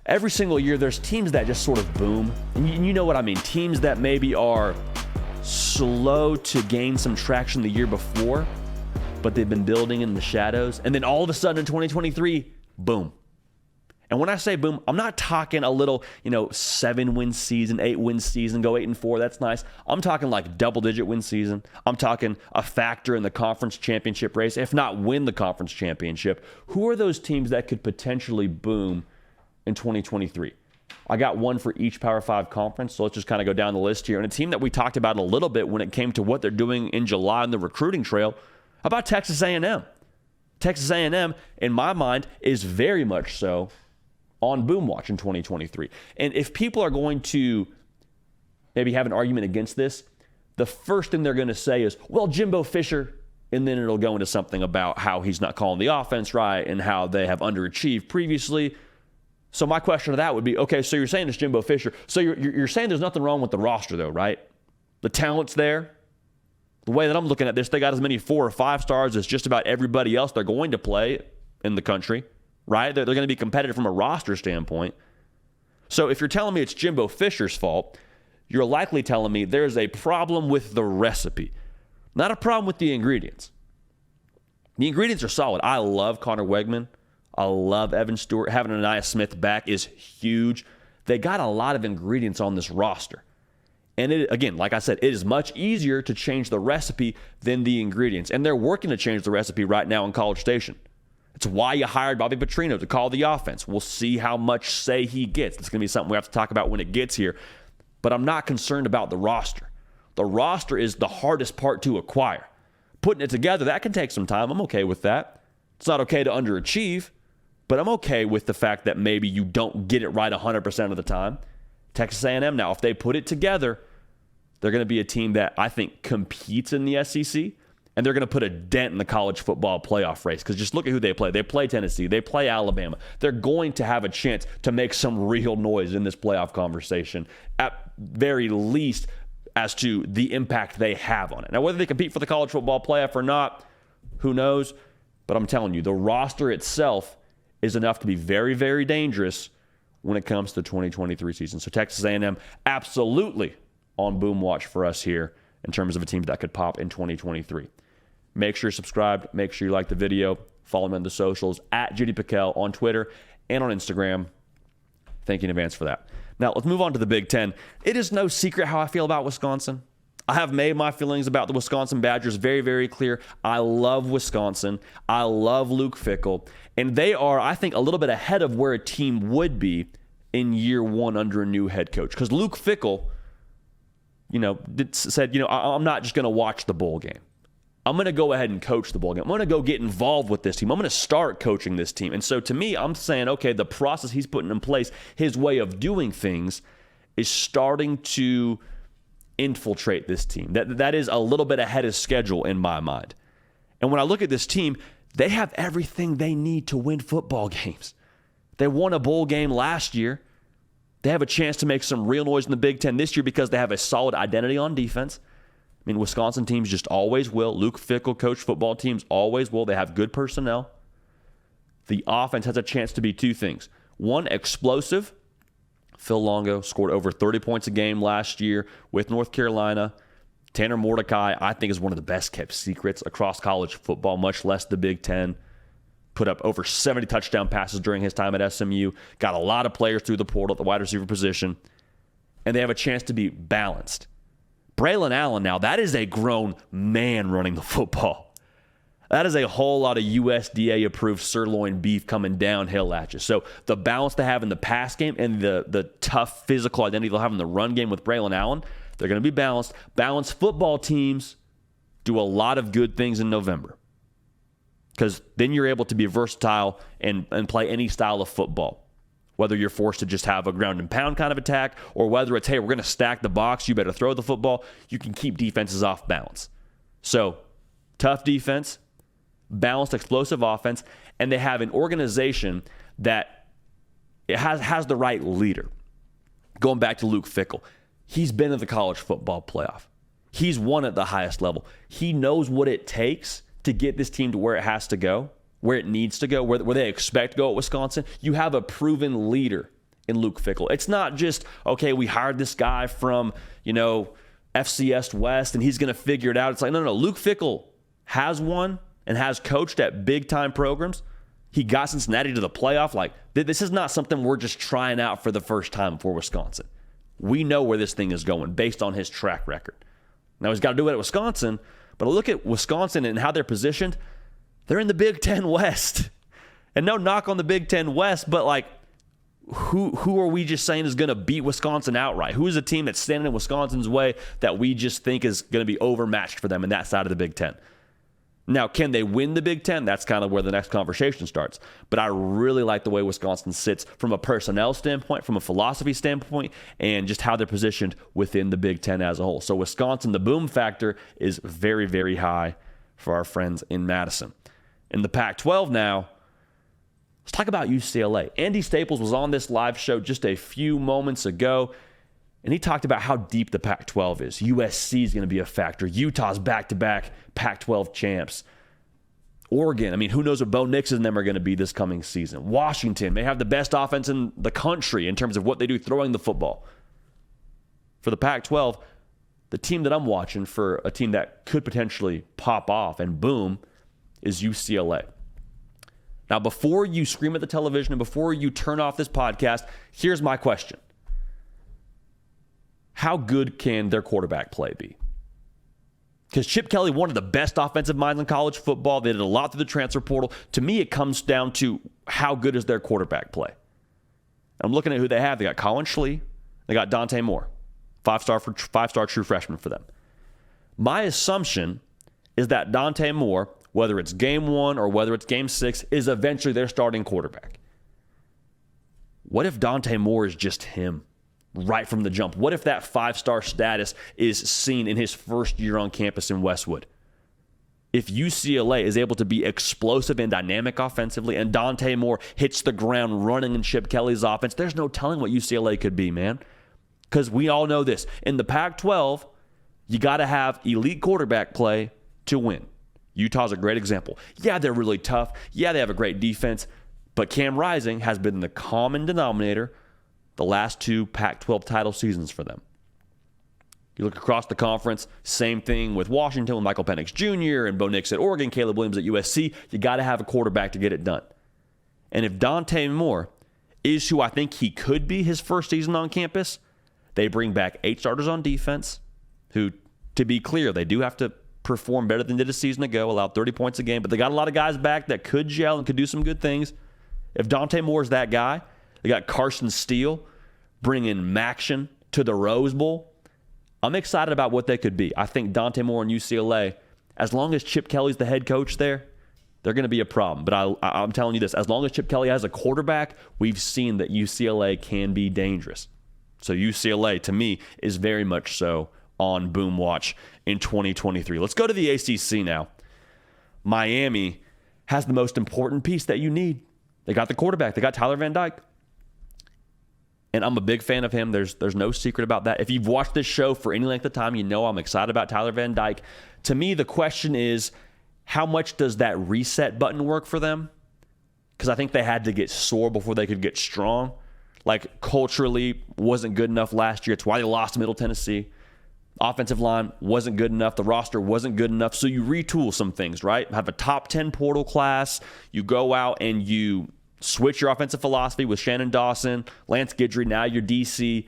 every single year there's teams that just sort of boom. And you know what I mean. Teams that maybe are slow to gain some traction the year before, but they've been building in the shadows. And then all of a sudden in 2023, boom. And when I say boom, I'm not talking a little, 7-win season, 8-win season, go 8-4. That's nice. I'm talking like double-digit win season. I'm talking a factor in the conference championship race, if not win the conference championship. Who are those teams that could potentially boom in 2023? I got one for each Power 5 conference, so let's just kind of go down the list here. And a team that we talked about a little bit when it came to what they're doing in July on the recruiting trail, how about Texas A&M? Texas A&M, in my mind, is very much so on boom watch in 2023. And if people are going to maybe have an argument against this, the first thing they're going to say is, well, Jimbo Fisher, and then it'll go into something about how he's not calling the offense right and how they have underachieved previously. So my question to that would be, okay, so you're saying it's Jimbo Fisher. So you're saying there's nothing wrong with the roster though, right? The talent's there. The way that I'm looking at this, they got as many 4 or 5 stars as just about everybody else they're going to play in the country. Right? They're going to be competitive from a roster standpoint. So if you're telling me it's Jimbo Fisher's fault, you're likely telling me there's a problem with the recipe, not a problem with the ingredients. The ingredients are solid. I love Connor Wegman. I love Evan Stewart. Having Anaya Smith back is huge. They got a lot of ingredients on this roster. And it, again, like I said, it is much easier to change the recipe than the ingredients. And they're working to change the recipe right now in College Station. It's why you hired Bobby Petrino to call the offense. We'll see how much say he gets. It's going to be something we have to talk about when it gets here. But I'm not concerned about the roster. The roster is the hardest part to acquire. Putting it together, that can take some time. I'm okay with that. It's not okay to underachieve, but I'm okay with the fact that maybe you don't get it right 100% of the time. Texas A&M now, if they put it together, they're going to be a team that I think competes in the SEC. And they're going to put a dent in the college football playoff race because just look at who they play. They play Tennessee. They play Alabama. They're going to have a chance to make some real noise in this playoff conversation, at very least as to the impact they have on it. Now, whether they compete for the college football playoff or not, who knows? But I'm telling you, the roster itself is enough to be very, very dangerous when it comes to the 2023 season. So Texas A&M absolutely on boom watch for us here in terms of a team that could pop in 2023. Make sure you're subscribed. Make sure you like the video. Follow me on the socials at Judy Piquel on Twitter and on Instagram. Thank you in advance for that. Now, let's move on to the Big Ten. It is no secret how I feel about Wisconsin. I have made my feelings about the Wisconsin Badgers very, very clear. I love Wisconsin. I love Luke Fickell. And they are, I think, a little bit ahead of where a team would be in year one under a new head coach. Because Luke Fickell, said, I'm not just going to watch the bowl game. I'm going to go ahead and coach the bowl game. I'm going to go get involved with this team. I'm going to start coaching this team. And so to me, I'm saying, okay, the process he's putting in place, his way of doing things is starting to infiltrate this team. That is a little bit ahead of schedule in my mind. And when I look at this team, they have everything they need to win football games. They won a bowl game last year. They have a chance to make some real noise in the Big Ten this year because they have a solid identity on defense. I mean, Wisconsin teams just always will. Luke Fickell coach football teams always will. They have good personnel. The offense has a chance to be 2 things. 1, explosive. Phil Longo scored over 30 points a game last year with North Carolina. Tanner Mordecai, I think, is one of the best kept secrets across college football, much less the Big Ten. Put up over 70 touchdown passes during his time at SMU. Got a lot of players through the portal at the wide receiver position. And they have a chance to be balanced. Braylon Allen now, that is a grown man running the football. That is a whole lot of USDA-approved sirloin beef coming downhill at you. So the balance they have in the pass game and the tough physical identity they'll have in the run game with Braylon Allen, they're going to be balanced. Balanced football teams do a lot of good things in November because then you're able to be versatile and play any style of football. Whether you're forced to just have a ground and pound kind of attack or whether it's, hey, we're going to stack the box, you better throw the football, you can keep defenses off balance. So, tough defense, balanced, explosive offense, and they have an organization that it has the right leader. Going back to Luke Fickell, he's been in the college football playoff. He's won at the highest level. He knows what it takes to get this team to where it has to go, where it needs to go, where they expect to go at Wisconsin. You have a proven leader in Luke Fickell. It's not just, okay, we hired this guy from, FCS West and he's going to figure it out. It's like, no. Luke Fickell has won and has coached at big-time programs. He got Cincinnati to the playoff. Like, this is not something we're just trying out for the first time for Wisconsin. We know where this thing is going based on his track record. Now, he's got to do it at Wisconsin, but look at Wisconsin and how they're positioned. They're in the Big Ten West. And no knock on the Big Ten West, but like, who are we just saying is going to beat Wisconsin outright? Who is a team that's standing in Wisconsin's way that we just think is going to be overmatched for them in that side of the Big Ten? Now, can they win the Big Ten? That's kind of where the next conversation starts. But I really like the way Wisconsin sits from a personnel standpoint, from a philosophy standpoint, and just how they're positioned within the Big Ten as a whole. So Wisconsin, the boom factor is very, very high for our friends in Madison. In the Pac-12 now, let's talk about UCLA. Andy Staples was on this live show just a few moments ago, and he talked about how deep the Pac-12 is. USC is going to be a factor. Utah's back-to-back Pac-12 champs. Oregon, who knows what Bo Nix and them are going to be this coming season. Washington may have the best offense in the country in terms of what they do throwing the football. For the Pac-12, the team that I'm watching for a team that could potentially pop off and boom is UCLA. Now, before you scream at the television and before you turn off this podcast, here's my question. How good can their quarterback play be? Because Chip Kelly, one of the best offensive minds in college football, they did a lot through the transfer portal. To me, it comes down to how good is their quarterback play. I'm looking at who they have. They got Colin Schlee. They got Dante Moore, five-star true freshman for them. My assumption is that Dante Moore, whether it's game 1 or whether it's game 6, is eventually their starting quarterback. What if Dante Moore is just him right from the jump? What if that 5-star status is seen in his first year on campus in Westwood? If UCLA is able to be explosive and dynamic offensively and Dante Moore hits the ground running in Chip Kelly's offense, there's no telling what UCLA could be, man. Because we all know this. In the Pac-12, you got to have elite quarterback play to win. Utah's a great example. Yeah, they're really tough. Yeah, they have a great defense. But Cam Rising has been the common denominator the last 2 Pac-12 title seasons for them. You look across the conference, same thing with Washington with Michael Penix Jr. and Bo Nix at Oregon, Caleb Williams at USC. You got to have a quarterback to get it done. And if Dante Moore is who I think he could be his first season on campus, they bring back 8 starters on defense who, to be clear, they do have to perform better than they did a season ago, allowed 30 points a game, but they got a lot of guys back that could gel and could do some good things. If Dante Moore's that guy, they got Carson Steele bringing Maction to the Rose Bowl. I'm excited about what they could be. I think Dante Moore and UCLA, as long as Chip Kelly's the head coach there, they're going to be a problem. But I'm telling you this, as long as Chip Kelly has a quarterback, we've seen that UCLA can be dangerous. So UCLA, to me, is very much so on boom watch in 2023. Let's go to the ACC now. Miami has the most important piece that you need. They got the quarterback. They got Tyler Van Dyke. And I'm a big fan of him. There's no secret about that. If you've watched this show for any length of time, you know I'm excited about Tyler Van Dyke. To me, the question is, how much does that reset button work for them? Because I think they had to get sore before they could get strong. Like, culturally, wasn't good enough last year. It's why they lost to Middle Tennessee. Offensive line wasn't good enough. The roster wasn't good enough. So you retool some things, right? Have a top 10 portal class. You go out and you switch your offensive philosophy with Shannon Dawson, Lance Guidry, now your DC.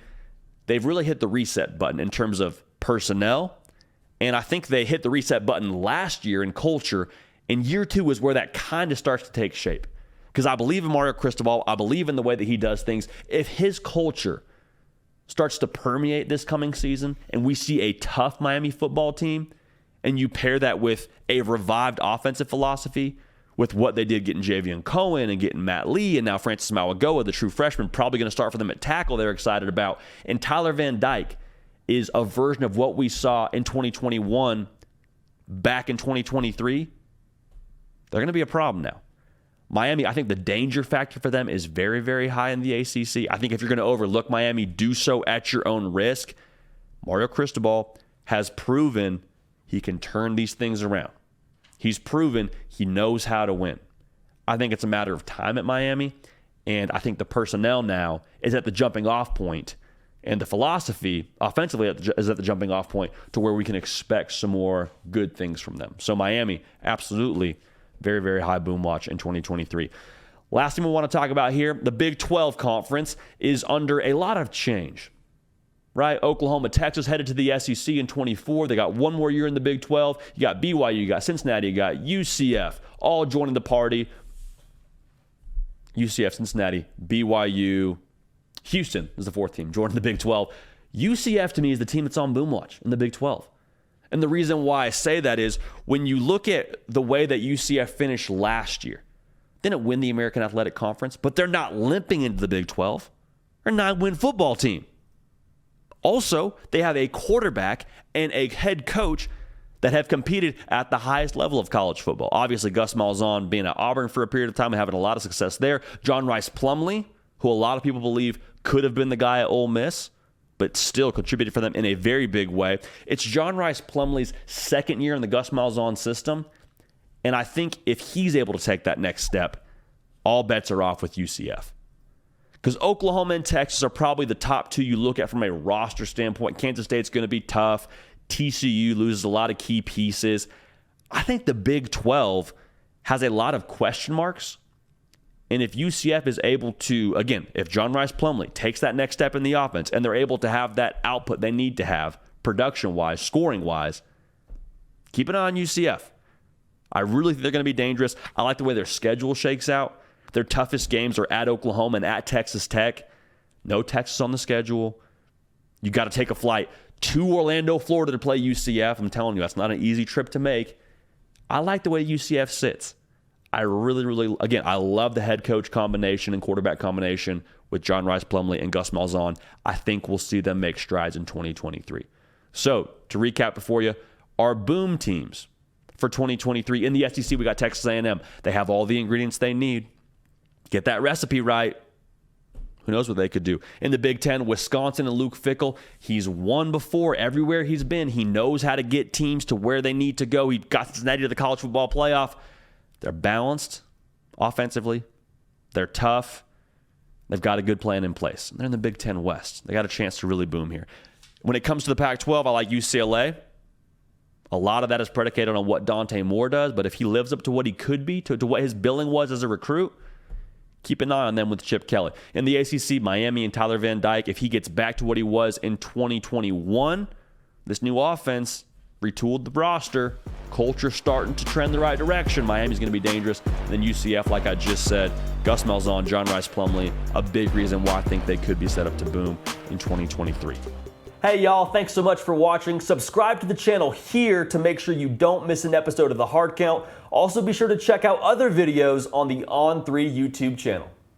They've really hit the reset button in terms of personnel. And I think they hit the reset button last year in culture. And year 2 is where that kind of starts to take shape. Because I believe in Mario Cristobal. I believe in the way that he does things. If his culture starts to permeate this coming season and we see a tough Miami football team and you pair that with a revived offensive philosophy with what they did getting Javion Cohen and getting Matt Lee and now Francis Mauigoa, the true freshman, probably going to start for them at tackle they're excited about. And Tyler Van Dyke is a version of what we saw in 2021 back in 2023. They're going to be a problem now. Miami, I think the danger factor for them is very, very high in the ACC. I think if you're going to overlook Miami, do so at your own risk. Mario Cristobal has proven he can turn these things around. He's proven he knows how to win. I think it's a matter of time at Miami. And I think the personnel now is at the jumping off point, and the philosophy offensively is at the jumping off point to where we can expect some more good things from them. So Miami, absolutely very, very high boom watch in 2023. Last thing we want to talk about here, the Big 12 Conference is under a lot of change, right? Oklahoma, Texas headed to the SEC in 24. They got one more year in the Big 12. You got BYU, you got Cincinnati, you got UCF, all joining the party. UCF, Cincinnati, BYU, Houston is the fourth team, joining the Big 12. UCF, to me, is the team that's on boom watch in the Big 12. And the reason why I say that is when you look at the way that UCF finished last year, they didn't win the American Athletic Conference, but they're not limping into the Big 12. They're a 9-win football team. Also, they have a quarterback and a head coach that have competed at the highest level of college football. Obviously, Gus Malzahn being at Auburn for a period of time and having a lot of success there. John Rice Plumlee, who a lot of people believe could have been the guy at Ole Miss, but still contributed for them in a very big way. It's John Rice Plumlee's second year in the Gus Malzahn system, and I think if he's able to take that next step, all bets are off with UCF. Because Oklahoma and Texas are probably the top two you look at from a roster standpoint. Kansas State's going to be tough. TCU loses a lot of key pieces. I think the Big 12 has a lot of question marks. And if UCF is able to, again, if John Rice Plumlee takes that next step in the offense and they're able to have that output they need to have, production-wise, scoring-wise, keep an eye on UCF. I really think they're going to be dangerous. I like the way their schedule shakes out. Their toughest games are at Oklahoma and at Texas Tech. No Texas on the schedule. You got to take a flight to Orlando, Florida to play UCF. I'm telling you, that's not an easy trip to make. I like the way UCF sits. I really, again, I love the head coach combination and quarterback combination with John Rice Plumlee and Gus Malzahn. I think we'll see them make strides in 2023. So, to recap for you, our boom teams for 2023 in the SEC, we got Texas A&M. They have all the ingredients they need. Get that recipe right. Who knows what they could do. In the Big Ten, Wisconsin and Luke Fickell, he's won before everywhere he's been. He knows how to get teams to where they need to go. He got Cincinnati to the college football playoff. They're balanced offensively. They're tough. They've got a good plan in place. They're in the Big Ten West. They got a chance to really boom here. When it comes to the Pac-12, I like UCLA. A lot of that is predicated on what Dante Moore does, but if he lives up to what he could be, to what his billing was as a recruit, keep an eye on them with Chip Kelly. In the ACC, Miami and Tyler Van Dyke, if he gets back to what he was in 2021, this new offense retooled the roster. Culture starting to trend the right direction. Miami's going to be dangerous. And then UCF, like I just said, Gus Malzahn, John Rice Plumlee, a big reason why I think they could be set up to boom in 2023. Hey y'all, thanks so much for watching. Subscribe to the channel here to make sure you don't miss an episode of The Hard Count. Also be sure to check out other videos on the On3 YouTube channel.